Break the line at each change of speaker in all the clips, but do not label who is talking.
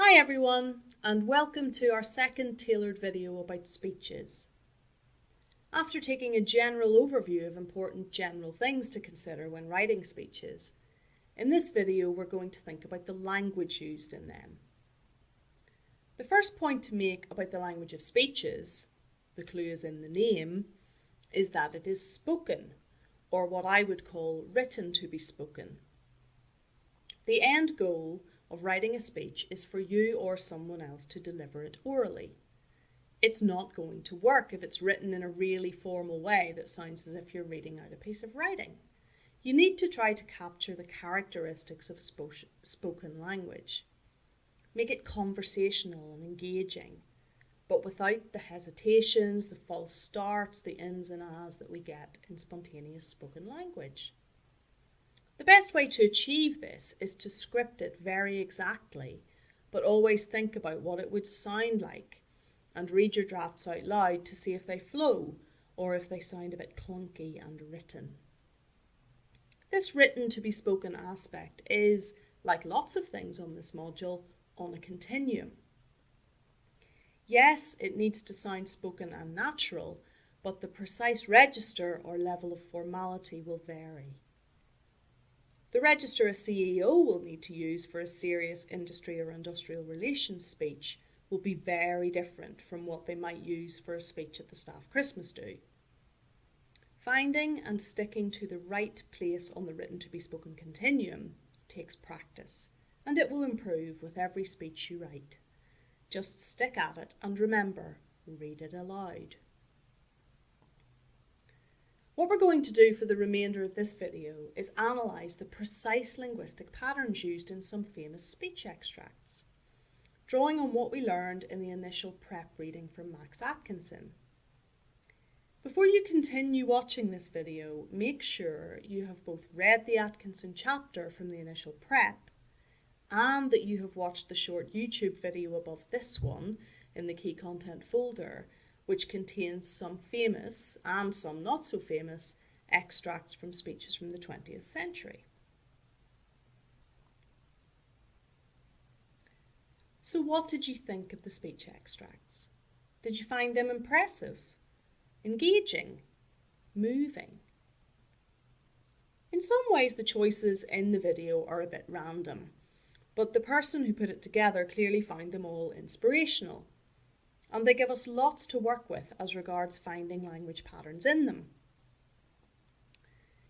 Hi everyone, and welcome to our second tailored video about speeches. After taking a general overview of important general things to consider when writing speeches, in this video we're going to think about the language used in them. The first point to make about the language of speeches, the clue is in the name, is that it is spoken, or what I would call written to be spoken. The end goal of writing a speech is for you or someone else to deliver it orally. It's not going to work if it's written in a really formal way that sounds as if you're reading out a piece of writing. You need to try to capture the characteristics of spoken language. Make it conversational and engaging, but without the hesitations, the false starts, the ins and ahs that we get in spontaneous spoken language. The best way to achieve this is to script it very exactly, but always think about what it would sound like and read your drafts out loud to see if they flow or if they sound a bit clunky and written. This written to be spoken aspect is, like lots of things on this module, on a continuum. Yes, it needs to sound spoken and natural, but the precise register or level of formality will vary. The register a CEO will need to use for a serious industry or industrial relations speech will be very different from what they might use for a speech at the staff Christmas do. Finding and sticking to the right place on the written to be spoken continuum takes practice, and it will improve with every speech you write. Just stick at it and remember, read it aloud. What we're going to do for the remainder of this video is analyse the precise linguistic patterns used in some famous speech extracts, drawing on what we learned in the initial prep reading from Max Atkinson. Before you continue watching this video, make sure you have both read the Atkinson chapter from the initial prep and that you have watched the short YouTube video above this one in the key content folder, which contains some famous and some not so famous extracts from speeches from the 20th century. So what did you think of the speech extracts? Did you find them impressive, engaging, moving? In some ways the choices in the video are a bit random, but the person who put it together clearly found them all inspirational. And they give us lots to work with as regards finding language patterns in them.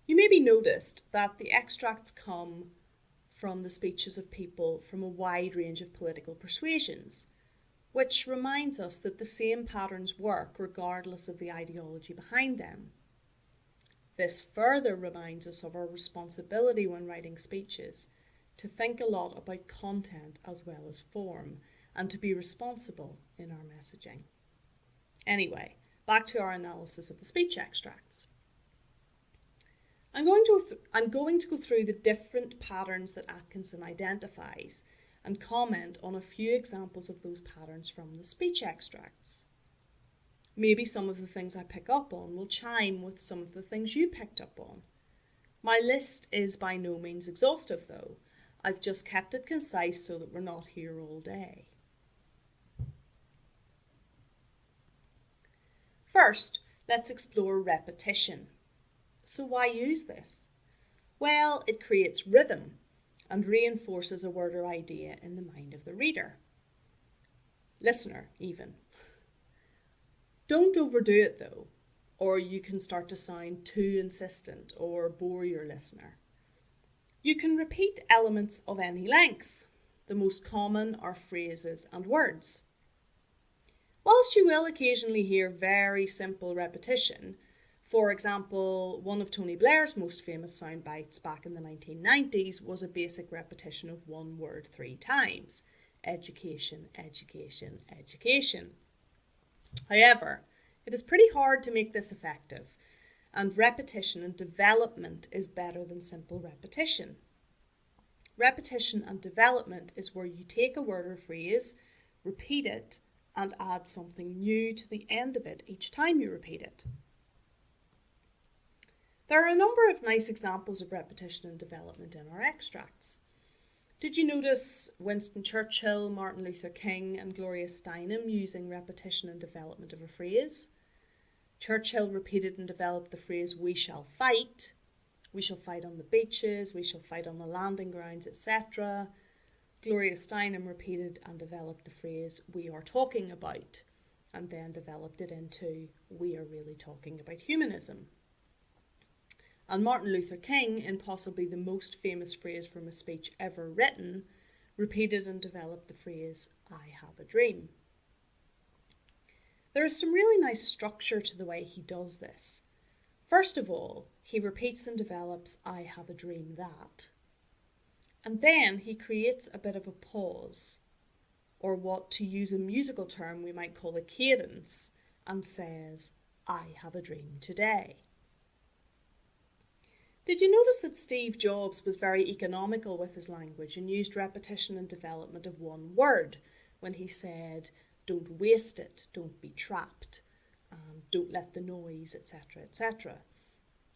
You maybe noticed that the extracts come from the speeches of people from a wide range of political persuasions, which reminds us that the same patterns work regardless of the ideology behind them. This further reminds us of our responsibility when writing speeches to think a lot about content as well as form, and to be responsible in our messaging. Anyway, back to our analysis of the speech extracts. I'm going to go through the different patterns that Atkinson identifies and comment on a few examples of those patterns from the speech extracts. Maybe some of the things I pick up on will chime with some of the things you picked up on. My list is by no means exhaustive though. I've just kept it concise so that we're not here all day. First, let's explore repetition. So why use this? Well, it creates rhythm and reinforces a word or idea in the mind of the reader. Listener, even. Don't overdo it though, or you can start to sound too insistent or bore your listener. You can repeat elements of any length. The most common are phrases and words. Whilst you will occasionally hear very simple repetition, for example, one of Tony Blair's most famous sound bites back in the 1990s was a basic repetition of one word 3 times: education, education, education. However, it is pretty hard to make this effective, and repetition and development is better than simple repetition. Repetition and development is where you take a word or phrase, repeat it, and add something new to the end of it each time you repeat it. There are a number of nice examples of repetition and development in our extracts. Did you notice Winston Churchill, Martin Luther King and Gloria Steinem using repetition and development of a phrase? Churchill repeated and developed the phrase, "We shall fight." We shall fight on the beaches, we shall fight on the landing grounds, etc. Gloria Steinem repeated and developed the phrase, "We are talking about," and then developed it into, "We are really talking about humanism." And Martin Luther King, in possibly the most famous phrase from a speech ever written, repeated and developed the phrase, "I have a dream." There is some really nice structure to the way he does this. First of all, he repeats and develops, "I have a dream that." And then he creates a bit of a pause, or what, to use a musical term, we might call a cadence, and says, "I have a dream today." Did you notice that Steve Jobs was very economical with his language and used repetition and development of one word when he said, "Don't waste it, don't be trapped, don't let the noise," etc., etc.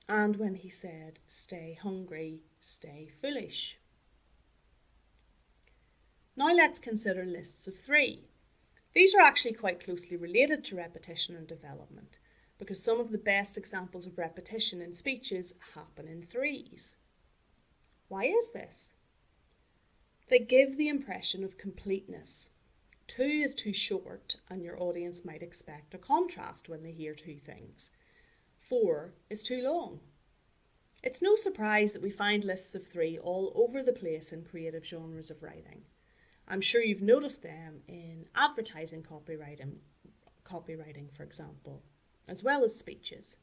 And when he said, "Stay hungry, stay foolish." Now let's consider lists of three. These are actually quite closely related to repetition and development, because some of the best examples of repetition in speeches happen in threes. Why is this? They give the impression of completeness. 2 is too short, and your audience might expect a contrast when they hear 2 things. 4 is too long. It's no surprise that we find lists of 3 all over the place in creative genres of writing. I'm sure you've noticed them in advertising copywriting, for example, as well as speeches,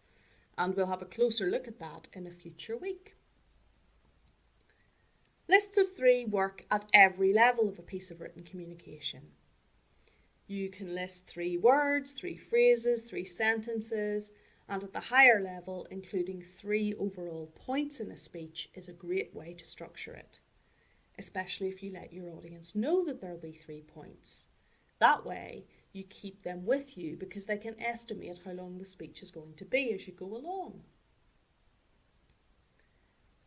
and we'll have a closer look at that in a future week. Lists of 3 work at every level of a piece of written communication. You can list 3 words, 3 phrases, 3 sentences, and at the higher level, including 3 overall points in a speech is a great way to structure it, especially if you let your audience know that there'll be 3 points. That way, you keep them with you because they can estimate how long the speech is going to be as you go along.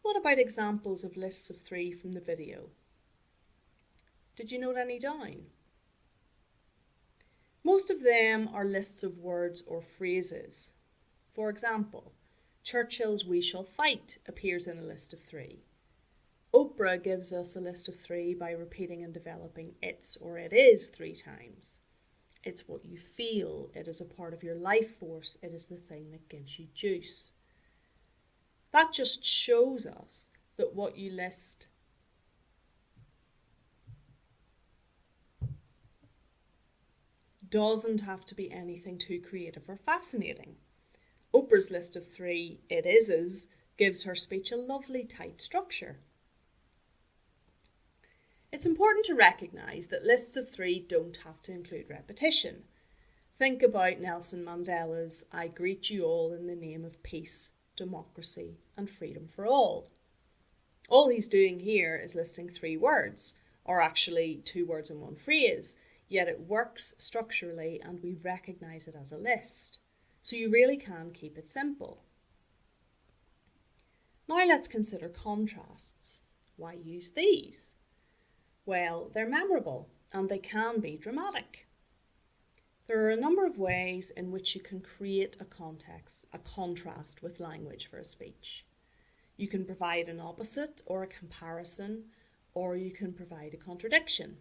What about examples of lists of 3 from the video? Did you note any down? Most of them are lists of words or phrases. For example, Churchill's "We shall fight" appears in a list of 3. Oprah gives us a list of 3 by repeating and developing "it's" or "it is" 3 times. It's what you feel, it is a part of your life force, it is the thing that gives you juice. That just shows us that what you list doesn't have to be anything too creative or fascinating. Oprah's list of 3 "it is's" gives her speech a lovely tight structure. It's important to recognise that lists of 3 don't have to include repetition. Think about Nelson Mandela's "I greet you all in the name of peace, democracy and freedom for all." All he's doing here is listing 3 words, or actually 2 words in 1 phrase, yet it works structurally and we recognise it as a list. So you really can keep it simple. Now let's consider contrasts. Why use these? Well, they're memorable and they can be dramatic. There are a number of ways in which you can create a contrast with language for a speech. You can provide an opposite or a comparison, or you can provide a contradiction.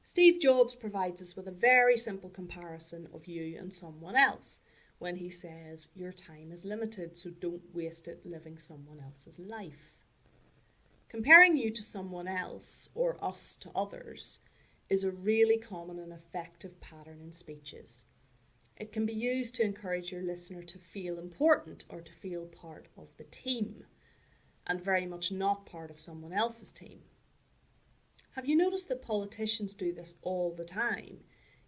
Steve Jobs provides us with a very simple comparison of you and someone else when he says, "Your time is limited, so don't waste it living someone else's life." Comparing you to someone else, or us to others, is a really common and effective pattern in speeches. It can be used to encourage your listener to feel important or to feel part of the team, and very much not part of someone else's team. Have you noticed that politicians do this all the time,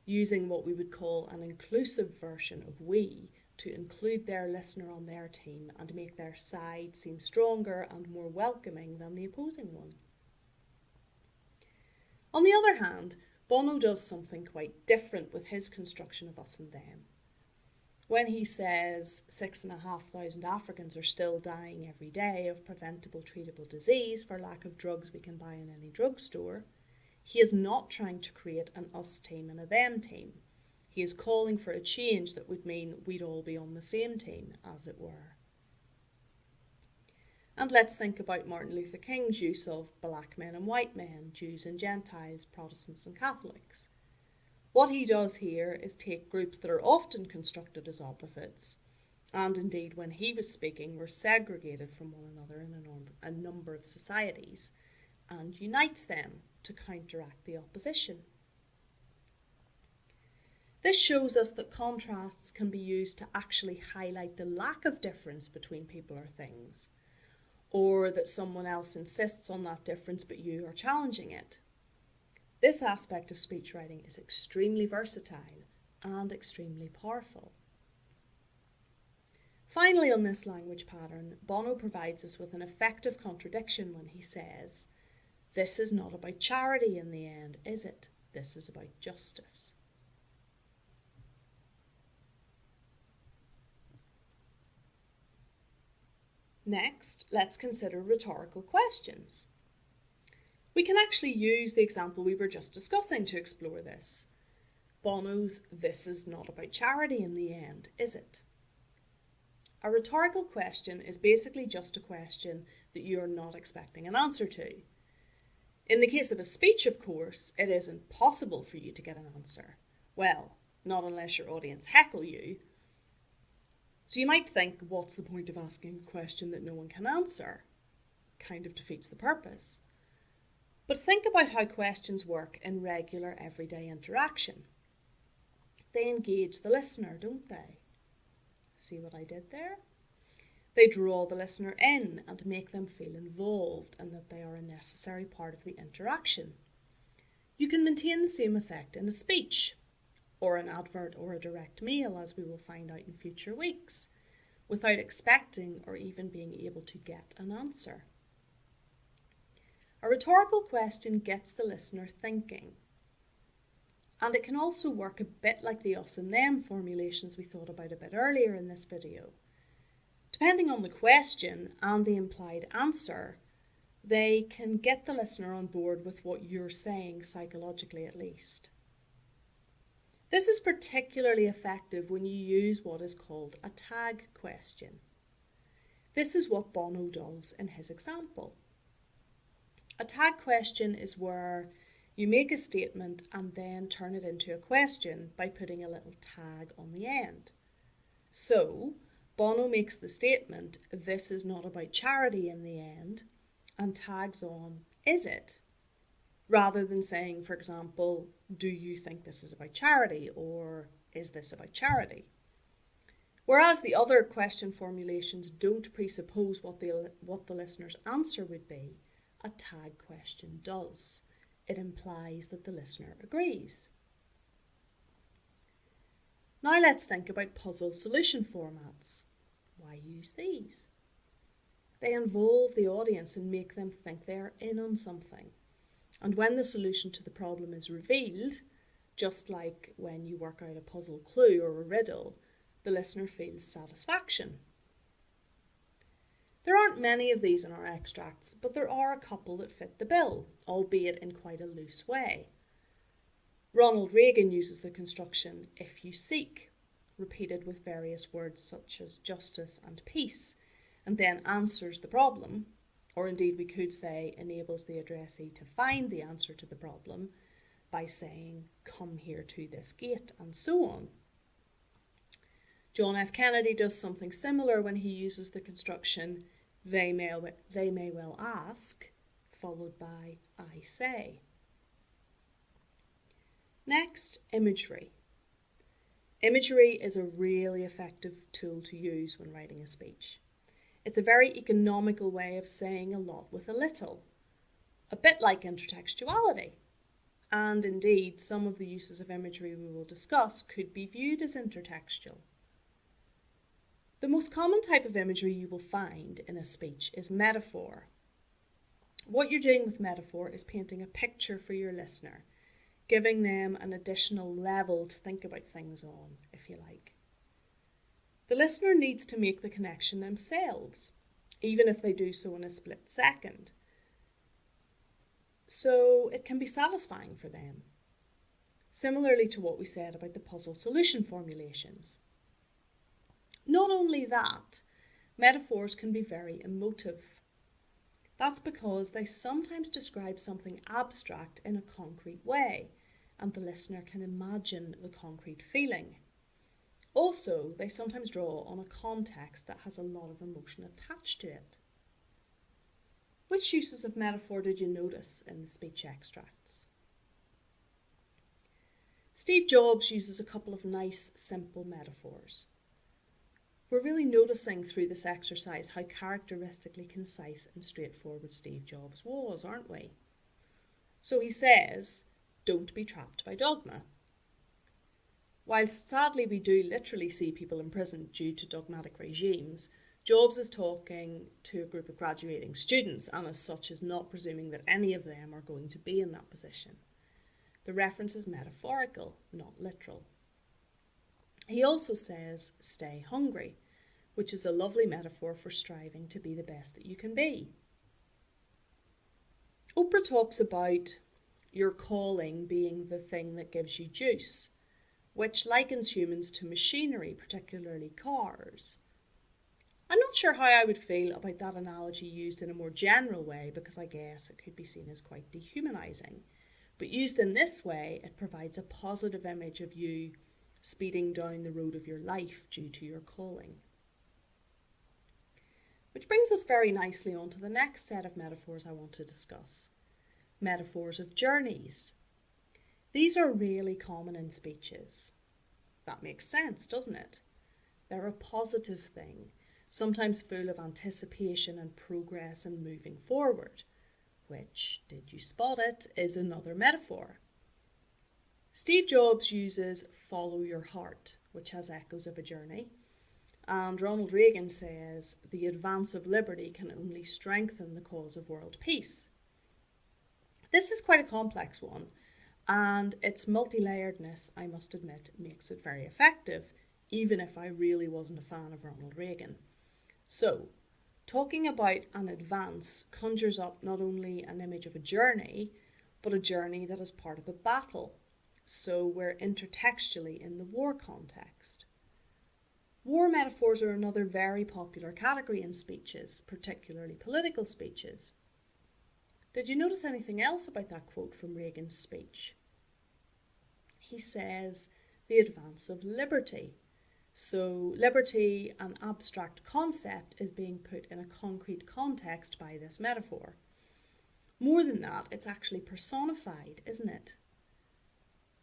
using what we would call an inclusive version of "we" to include their listener on their team and make their side seem stronger and more welcoming than the opposing one? On the other hand, Bono does something quite different with his construction of us and them. When he says 6,500 Africans are still dying every day of preventable treatable disease for lack of drugs we can buy in any drugstore, he is not trying to create an us team and a them team. He is calling for a change that would mean we'd all be on the same team, as it were. And let's think about Martin Luther King's use of black men and white men, Jews and Gentiles, Protestants and Catholics. What he does here is take groups that are often constructed as opposites, and indeed when he was speaking were segregated from one another in a number of societies, and unites them to counteract the opposition. This shows us that contrasts can be used to actually highlight the lack of difference between people or things, or that someone else insists on that difference but you are challenging it. This aspect of speech writing is extremely versatile and extremely powerful. Finally, on this language pattern, Bono provides us with an effective contradiction when he says, "This is not about charity in the end, is it? This is about justice." Next, let's consider rhetorical questions. We can actually use the example we were just discussing to explore this. Bono's "This is not about charity in the end, is it?" A rhetorical question is basically just a question that you are not expecting an answer to. In the case of a speech, of course, it isn't possible for you to get an answer. Well, not unless your audience heckle you. So you might think, what's the point of asking a question that no one can answer? Kind of defeats the purpose. But think about how questions work in regular everyday interaction. They engage the listener, don't they? See what I did there? They draw the listener in and make them feel involved and that they are a necessary part of the interaction. You can maintain the same effect in a speech, or an advert or a direct mail, as we will find out in future weeks, without expecting or even being able to get an answer. A rhetorical question gets the listener thinking. And it can also work a bit like the us and them formulations we thought about a bit earlier in this video. Depending on the question and the implied answer, they can get the listener on board with what you're saying, psychologically at least. This is particularly effective when you use what is called a tag question. This is what Bono does in his example. A tag question is where you make a statement and then turn it into a question by putting a little tag on the end. So, Bono makes the statement, "This is not about charity in the end," and tags on, "Is it?" Rather than saying, for example, "Do you think this is about charity?" or "Is this about charity?" Whereas the other question formulations don't presuppose what the listener's answer would be, a tag question does. It implies that the listener agrees. Now let's think about puzzle solution formats. Why use these? They involve the audience and make them think they are in on something. And when the solution to the problem is revealed, just like when you work out a puzzle clue or a riddle, the listener feels satisfaction. There aren't many of these in our extracts, but there are a couple that fit the bill, albeit in quite a loose way. Ronald Reagan uses the construction "if you seek," repeated with various words such as justice and peace, and then answers the problem, or indeed we could say enables the addressee to find the answer to the problem by saying, "Come here to this gate," and so on. John F. Kennedy does something similar when he uses the construction they may well ask, followed by "I say." Next, imagery. Imagery is a really effective tool to use when writing a speech. It's a very economical way of saying a lot with a little, a bit like intertextuality. And indeed, some of the uses of imagery we will discuss could be viewed as intertextual. The most common type of imagery you will find in a speech is metaphor. What you're doing with metaphor is painting a picture for your listener, giving them an additional level to think about things on, if you like. The listener needs to make the connection themselves, even if they do so in a split second. So it can be satisfying for them. Similarly to what we said about the puzzle solution formulations. Not only that, metaphors can be very emotive. That's because they sometimes describe something abstract in a concrete way, and the listener can imagine the concrete feeling. Also, they sometimes draw on a context that has a lot of emotion attached to it. Which uses of metaphor did you notice in the speech extracts? Steve Jobs uses a couple of nice, simple metaphors. We're really noticing through this exercise how characteristically concise and straightforward Steve Jobs was, aren't we? So he says, don't be trapped by dogma. While sadly we do literally see people imprisoned due to dogmatic regimes, Jobs is talking to a group of graduating students and as such is not presuming that any of them are going to be in that position. The reference is metaphorical, not literal. He also says, stay hungry, which is a lovely metaphor for striving to be the best that you can be. Oprah talks about your calling being the thing that gives you juice, which likens humans to machinery, particularly cars. I'm not sure how I would feel about that analogy used in a more general way because I guess it could be seen as quite dehumanising. But used in this way, it provides a positive image of you speeding down the road of your life due to your calling. Which brings us very nicely on to the next set of metaphors I want to discuss. Metaphors of journeys. These are really common in speeches. That makes sense, doesn't it? They're a positive thing, sometimes full of anticipation and progress and moving forward, which, did you spot it, is another metaphor. Steve Jobs uses follow your heart, which has echoes of a journey, and Ronald Reagan says the advance of liberty can only strengthen the cause of world peace. This is quite a complex one, and its multi-layeredness, I must admit, makes it very effective, even if I really wasn't a fan of Ronald Reagan. So, talking about an advance conjures up not only an image of a journey, but a journey that is part of a battle. So we're intertextually in the war context. War metaphors are another very popular category in speeches, particularly political speeches. Did you notice anything else about that quote from Reagan's speech? He says, the advance of liberty. So liberty, an abstract concept, is being put in a concrete context by this metaphor. More than that, it's actually personified, isn't it?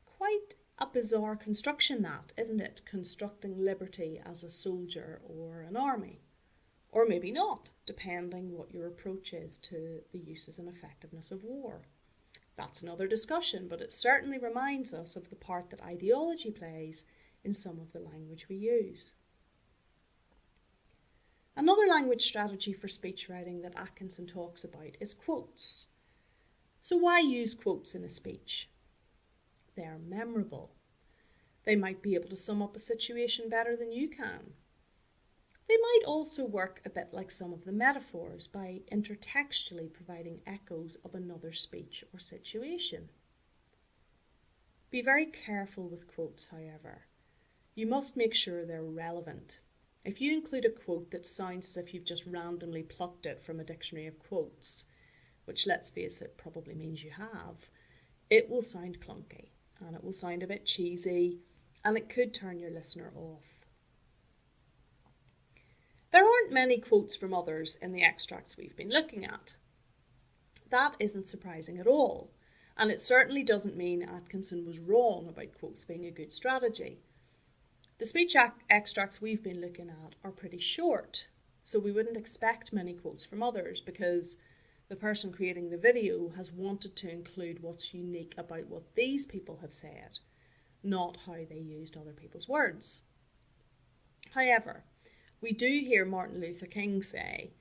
Quite a bizarre construction that, isn't it? Constructing liberty as a soldier or an army. Or maybe not, depending what your approach is to the uses and effectiveness of war. That's another discussion, but it certainly reminds us of the part that ideology plays in some of the language we use. Another language strategy for speech writing that Atkinson talks about is quotes. So why use quotes in a speech? They're memorable. They might be able to sum up a situation better than you can. They might also work a bit like some of the metaphors by intertextually providing echoes of another speech or situation. Be very careful with quotes, however. You must make sure they're relevant. If you include a quote that sounds as if you've just randomly plucked it from a dictionary of quotes, which let's face it probably means you have, it will sound clunky and it will sound a bit cheesy and it could turn your listener off. There aren't many quotes from others in the extracts we've been looking at. That isn't surprising at all, and it certainly doesn't mean Atkinson was wrong about quotes being a good strategy. The speech extracts we've been looking at are pretty short, so we wouldn't expect many quotes from others because the person creating the video has wanted to include what's unique about what these people have said, not how they used other people's words. However, we do hear Martin Luther King say,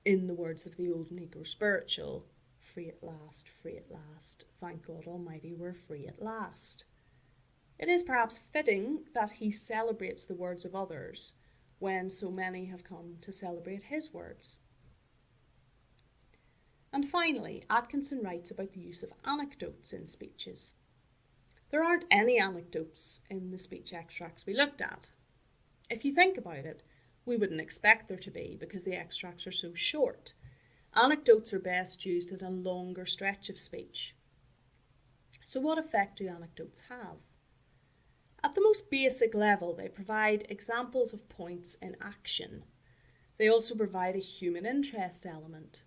in the words of the old Negro spiritual, free at last, thank God Almighty we're free at last. It is perhaps fitting that he celebrates the words of others when so many have come to celebrate his words. And finally, Atkinson writes about the use of anecdotes in speeches. There aren't any anecdotes in the speech extracts we looked at. If you think about it, we wouldn't expect there to be because the extracts are so short. Anecdotes are best used in a longer stretch of speech. So what effect do anecdotes have? At the most basic level, they provide examples of points in action. They also provide a human interest element.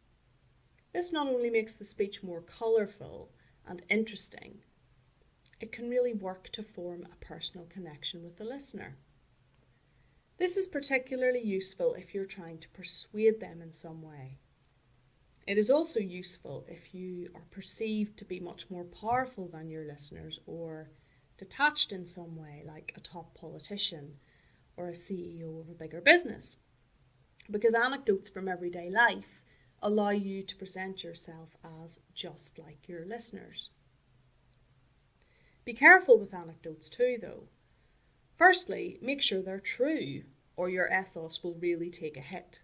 This not only makes the speech more colourful and interesting, it can really work to form a personal connection with the listener. This is particularly useful if you're trying to persuade them in some way. It is also useful if you are perceived to be much more powerful than your listeners or detached in some way, like a top politician or a CEO of a bigger business. Because anecdotes from everyday life allow you to present yourself as just like your listeners. Be careful with anecdotes too, though. Firstly, make sure they're true, or your ethos will really take a hit.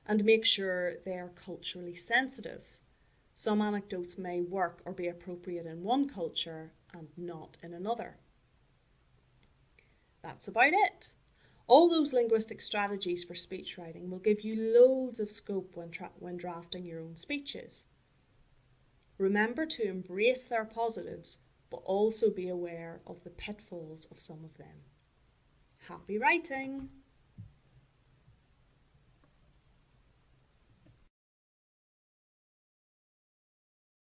And make sure they're culturally sensitive. Some anecdotes may work or be appropriate in one culture and not in another. That's about it. All those linguistic strategies for speech writing will give you loads of scope when drafting your own speeches. Remember to embrace their positives, but also be aware of the pitfalls of some of them. Happy writing!